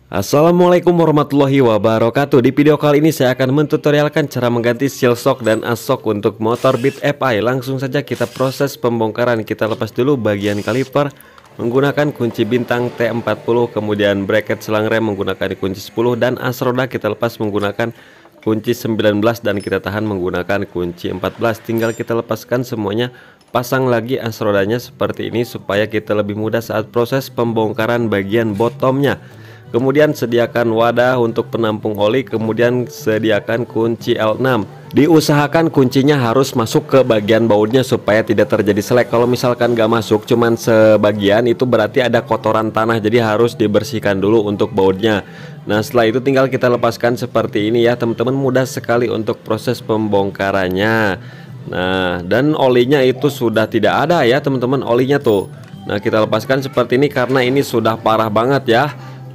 Assalamualaikum warahmatullahi wabarakatuh. Di video kali ini saya akan mentutorialkan cara mengganti seal shock dan as-shock untuk motor Beat FI. Langsung saja kita proses pembongkaran. Kita lepas dulu bagian kaliper menggunakan kunci bintang T40, kemudian bracket selang rem menggunakan kunci 10, dan as roda kita lepas menggunakan kunci 19 dan kita tahan menggunakan kunci 14. Tinggal kita lepaskan semuanya, pasang lagi as rodanya seperti ini supaya kita lebih mudah saat proses pembongkaran bagian bottomnya. Kemudian sediakan wadah untuk penampung oli, kemudian sediakan kunci L6. Diusahakan kuncinya harus masuk ke bagian bautnya supaya tidak terjadi selek. Kalau misalkan gak masuk cuman sebagian, itu berarti ada kotoran tanah, jadi harus dibersihkan dulu untuk bautnya. Nah, setelah itu tinggal kita lepaskan seperti ini ya teman-teman, mudah sekali untuk proses pembongkarannya. Nah, dan olinya itu sudah tidak ada ya teman-teman, olinya tuh. Nah, kita lepaskan seperti ini karena ini sudah parah banget ya.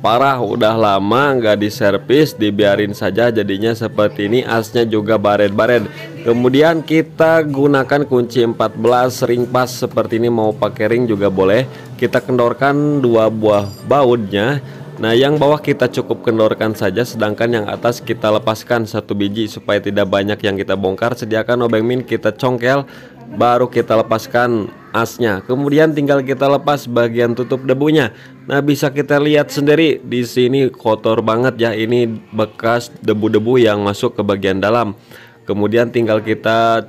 Parah, udah lama nggak diservis, dibiarin saja jadinya seperti ini. Asnya juga baret-baret. Kemudian kita gunakan kunci 14 ring pas seperti ini, mau pakai ring juga boleh. Kita kendorkan dua buah bautnya. Nah, yang bawah kita cukup kendorkan saja, sedangkan yang atas kita lepaskan satu biji supaya tidak banyak yang kita bongkar. Sediakan obeng min, kita congkel, baru kita lepaskan asnya. Kemudian tinggal kita lepas bagian tutup debunya. Nah, bisa kita lihat sendiri di sini kotor banget ya, ini bekas debu-debu yang masuk ke bagian dalam. Kemudian tinggal kita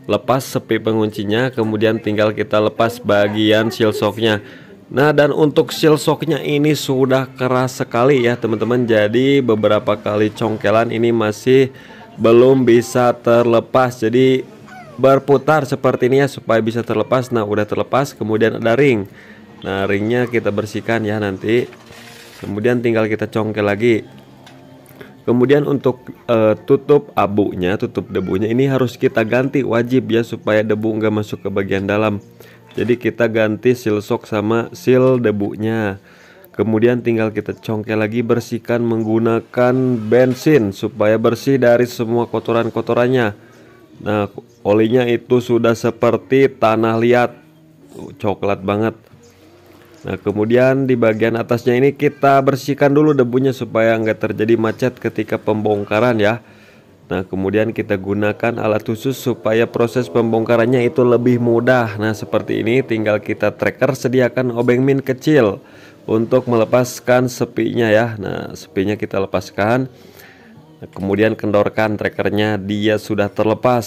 lepas sepi penguncinya, kemudian tinggal kita lepas bagian seal shocknya. Nah, dan untuk seal shocknya ini sudah keras sekali ya teman-teman, jadi beberapa kali congkelan ini masih belum bisa terlepas, jadi berputar seperti ini ya supaya bisa terlepas. Nah, udah terlepas. Kemudian ada ring. Nah, ringnya kita bersihkan ya nanti. Kemudian tinggal kita congkel lagi. Kemudian untuk tutup abunya, tutup debunya ini harus kita ganti, wajib ya, supaya debu nggak masuk ke bagian dalam. Jadi kita ganti seal shock sama seal debunya. Kemudian tinggal kita congkel lagi, bersihkan menggunakan bensin supaya bersih dari semua kotoran-kotorannya. Nah, olinya itu sudah seperti tanah liat, coklat banget. Nah, kemudian di bagian atasnya ini kita bersihkan dulu debunya supaya nggak terjadi macet ketika pembongkaran ya. Nah, kemudian kita gunakan alat khusus supaya proses pembongkarannya itu lebih mudah. Nah, seperti ini, tinggal kita tracker, sediakan obeng min kecil untuk melepaskan sepinya ya. Nah, sepinya kita lepaskan. Nah, kemudian kendorkan trackernya, dia sudah terlepas.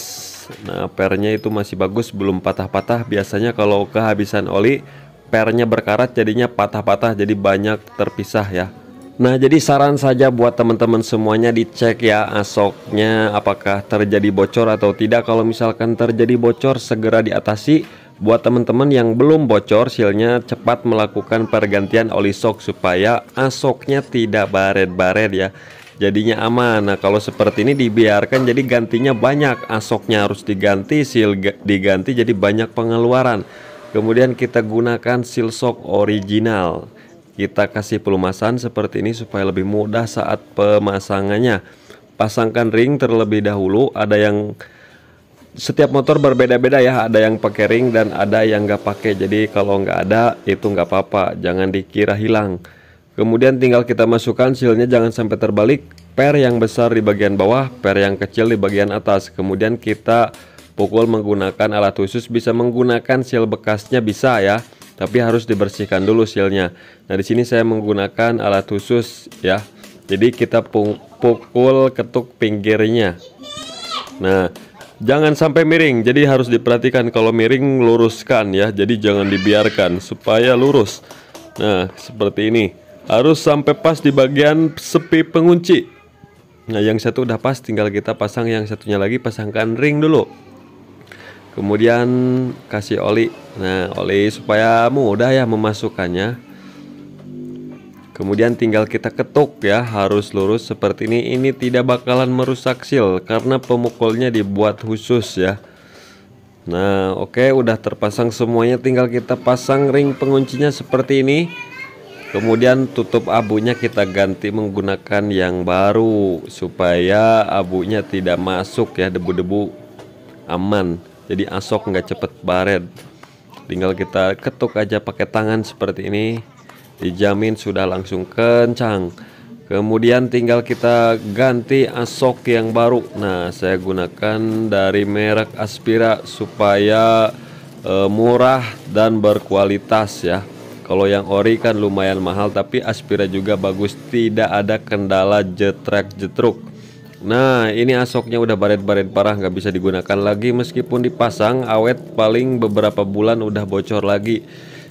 Nah, pernya itu masih bagus, belum patah-patah. Biasanya kalau kehabisan oli, pernya berkarat jadinya patah-patah, jadi banyak terpisah ya. Nah, jadi saran saja buat teman-teman semuanya, dicek ya as-shocknya apakah terjadi bocor atau tidak. Kalau misalkan terjadi bocor, segera diatasi. Buat teman-teman yang belum bocor sealnya, cepat melakukan pergantian oli shock supaya as-shocknya tidak baret-baret ya, jadinya aman. Nah, kalau seperti ini dibiarkan jadi gantinya banyak, as-shocknya harus diganti, seal diganti, jadi banyak pengeluaran. Kemudian kita gunakan seal shock original, kita kasih pelumasan seperti ini supaya lebih mudah saat pemasangannya. Pasangkan ring terlebih dahulu. Ada yang, setiap motor berbeda-beda ya, ada yang pakai ring dan ada yang nggak pakai. Jadi kalau nggak ada itu nggak apa-apa, jangan dikira hilang. Kemudian tinggal kita masukkan sealnya, jangan sampai terbalik. Per yang besar di bagian bawah, per yang kecil di bagian atas. Kemudian kita pukul menggunakan alat khusus, bisa menggunakan seal bekasnya bisa ya, tapi harus dibersihkan dulu sealnya. Nah, di sini saya menggunakan alat khusus ya. Jadi kita pukul, ketuk pinggirnya. Nah, jangan sampai miring. Jadi harus diperhatikan, kalau miring luruskan ya. Jadi jangan dibiarkan supaya lurus. Nah, seperti ini. Harus sampai pas di bagian sepi pengunci. Nah, yang satu udah pas, tinggal kita pasang yang satunya lagi, pasangkan ring dulu. Kemudian kasih oli. Nah, oli supaya mudah ya memasukkannya. Kemudian tinggal kita ketuk ya, harus lurus seperti ini. Ini tidak bakalan merusak seal karena pemukulnya dibuat khusus ya. Nah, oke, udah terpasang semuanya, tinggal kita pasang ring penguncinya seperti ini. Kemudian tutup abunya kita ganti menggunakan yang baru supaya abunya tidak masuk ya, debu-debu aman. Jadi as-shock nggak cepet baret. Tinggal kita ketuk aja pakai tangan seperti ini, dijamin sudah langsung kencang. Kemudian tinggal kita ganti asok yang baru. Nah, saya gunakan dari merek Aspira supaya murah dan berkualitas ya. Kalau yang ori kan lumayan mahal, tapi Aspira juga bagus, tidak ada kendala jetrek-jetruk. Nah, ini asoknya udah baret-baret parah, nggak bisa digunakan lagi meskipun dipasang awet, paling beberapa bulan udah bocor lagi.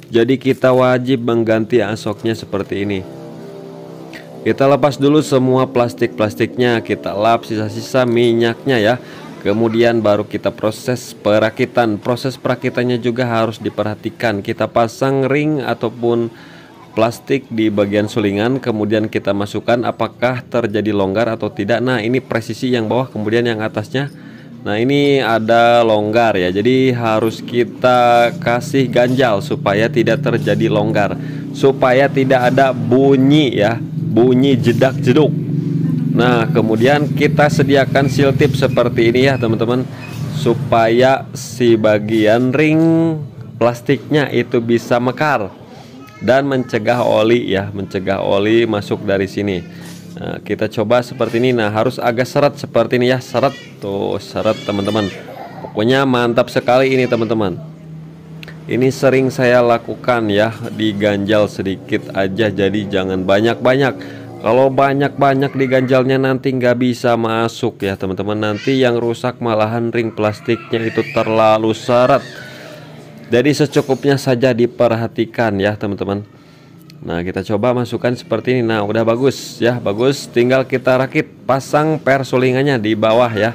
Jadi kita wajib mengganti asoknya seperti ini. Kita lepas dulu semua plastik-plastiknya, kita lap sisa-sisa minyaknya ya. Kemudian baru kita proses perakitan. Proses perakitannya juga harus diperhatikan. Kita pasang ring ataupun plastik di bagian sulingan, kemudian kita masukkan apakah terjadi longgar atau tidak. Nah, ini presisi yang bawah, kemudian yang atasnya. Nah, ini ada longgar ya. Jadi harus kita kasih ganjal supaya tidak terjadi longgar, supaya tidak ada bunyi ya, bunyi jedak-jeduk. Nah, kemudian kita sediakan seal tip seperti ini ya teman-teman, supaya si bagian ring plastiknya itu bisa mekar dan mencegah oli ya, mencegah oli masuk dari sini. Nah, kita coba seperti ini. Nah, harus agak seret seperti ini ya, seret tuh, seret teman-teman. Pokoknya mantap sekali ini teman-teman. Ini sering saya lakukan ya, diganjal sedikit aja, jadi jangan banyak-banyak. Kalau banyak-banyak diganjalnya nanti nggak bisa masuk ya teman-teman. Nanti yang rusak malahan ring plastiknya itu terlalu seret. Jadi secukupnya saja diperhatikan ya teman-teman. Nah, kita coba masukkan seperti ini. Nah, udah bagus ya, bagus. Tinggal kita rakit, pasang per sulingannya di bawah ya.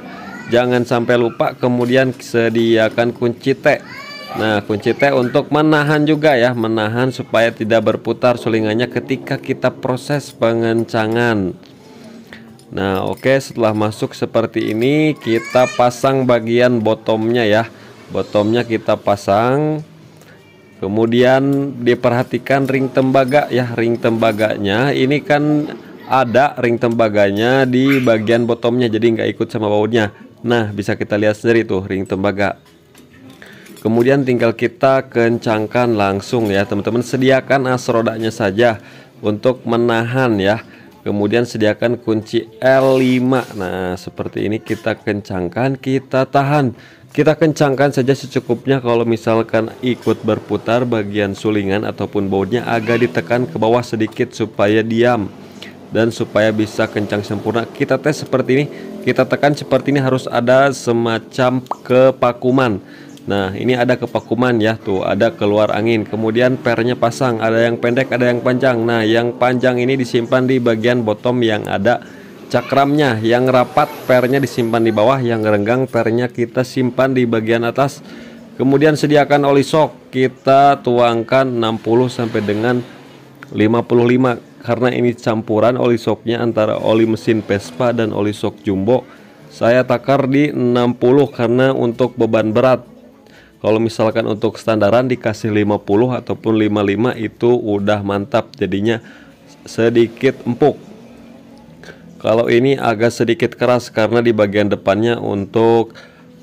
Jangan sampai lupa. Kemudian sediakan kunci T. Nah, kunci T untuk menahan juga ya, menahan supaya tidak berputar sulingannya ketika kita proses pengencangan. Nah, oke, setelah masuk seperti ini, kita pasang bagian bottomnya ya. Bottomnya kita pasang. Kemudian diperhatikan ring tembaga ya, ring tembaganya ini kan ada ring tembaganya di bagian bottomnya, jadi nggak ikut sama bautnya. Nah, bisa kita lihat sendiri tuh ring tembaga. Kemudian tinggal kita kencangkan langsung ya teman-teman. Sediakan as rodanya saja untuk menahan ya. Kemudian sediakan kunci L5. Nah, seperti ini kita kencangkan, kita tahan. Kita kencangkan saja secukupnya. Kalau misalkan ikut berputar bagian sulingan ataupun bautnya, agak ditekan ke bawah sedikit supaya diam dan supaya bisa kencang sempurna. Kita tes seperti ini, kita tekan seperti ini, harus ada semacam kepakuman. Nah, ini ada kepakuman ya, tuh ada keluar angin. Kemudian pernya pasang, ada yang pendek, ada yang panjang. Nah, yang panjang ini disimpan di bagian bottom yang ada cakramnya, yang rapat pernya disimpan di bawah, yang renggang pernya kita simpan di bagian atas. Kemudian sediakan oli shock, kita tuangkan 60 sampai dengan 55 karena ini campuran oli shocknya antara oli mesin Vespa dan oli shock jumbo. Saya takar di 60 karena untuk beban berat. Kalau misalkan untuk standaran dikasih 50 ataupun 55 itu udah mantap, jadinya sedikit empuk. Kalau ini agak sedikit keras karena di bagian depannya untuk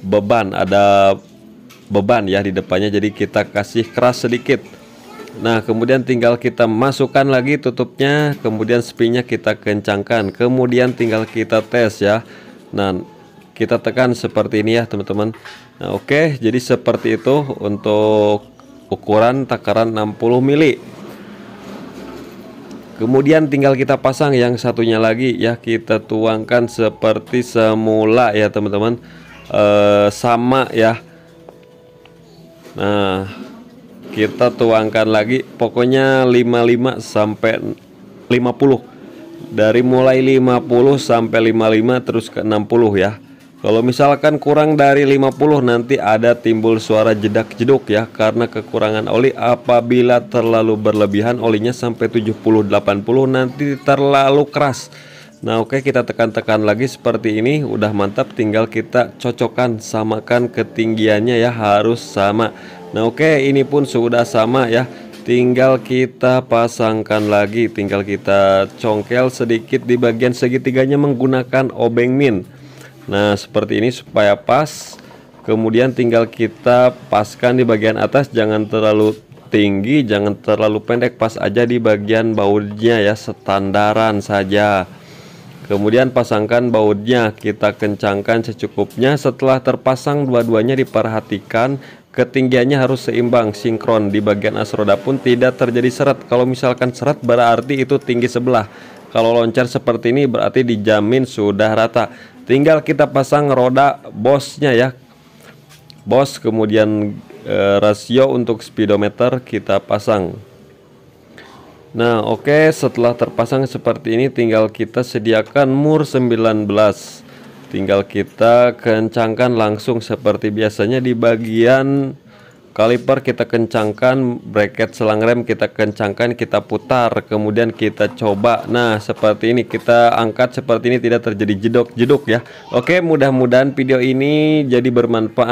beban, ada beban ya di depannya, jadi kita kasih keras sedikit. Nah, kemudian tinggal kita masukkan lagi tutupnya, kemudian spinnya kita kencangkan, kemudian tinggal kita tes ya. Nah, kita tekan seperti ini ya teman-teman. Nah, oke, jadi seperti itu untuk ukuran takaran 60 mili. Kemudian tinggal kita pasang yang satunya lagi ya, kita tuangkan seperti semula ya teman-teman, sama ya. Nah, kita tuangkan lagi, pokoknya 55 sampai 50. Dari mulai 50 sampai 55 terus ke 60 ya. Kalau misalkan kurang dari 50 nanti ada timbul suara jedak-jeduk ya, karena kekurangan oli. Apabila terlalu berlebihan olinya sampai 70-80 nanti terlalu keras. Nah, oke, kita tekan-tekan lagi seperti ini, udah mantap. Tinggal kita cocokkan, samakan ketinggiannya ya, harus sama. Nah, oke, ini pun sudah sama ya. Tinggal kita pasangkan lagi, tinggal kita congkel sedikit di bagian segitiganya menggunakan obeng min. Nah, seperti ini supaya pas. Kemudian tinggal kita paskan di bagian atas, jangan terlalu tinggi, jangan terlalu pendek, pas aja di bagian bautnya ya, standaran saja. Kemudian pasangkan bautnya, kita kencangkan secukupnya. Setelah terpasang dua-duanya, diperhatikan ketinggiannya harus seimbang, sinkron. Di bagian as roda pun tidak terjadi seret. Kalau misalkan seret berarti itu tinggi sebelah. Kalau loncat seperti ini berarti dijamin sudah rata. Tinggal kita pasang roda bosnya ya, bos. Kemudian rasio untuk speedometer kita pasang. Nah oke, setelah terpasang seperti ini tinggal kita sediakan mur 19. Tinggal kita kencangkan langsung seperti biasanya. Di bagian kaliper kita kencangkan, bracket selang rem kita kencangkan, kita putar, kemudian kita coba. Nah seperti ini, kita angkat seperti ini, tidak terjadi jedok-jedok ya. Oke, mudah-mudahan video ini jadi bermanfaat.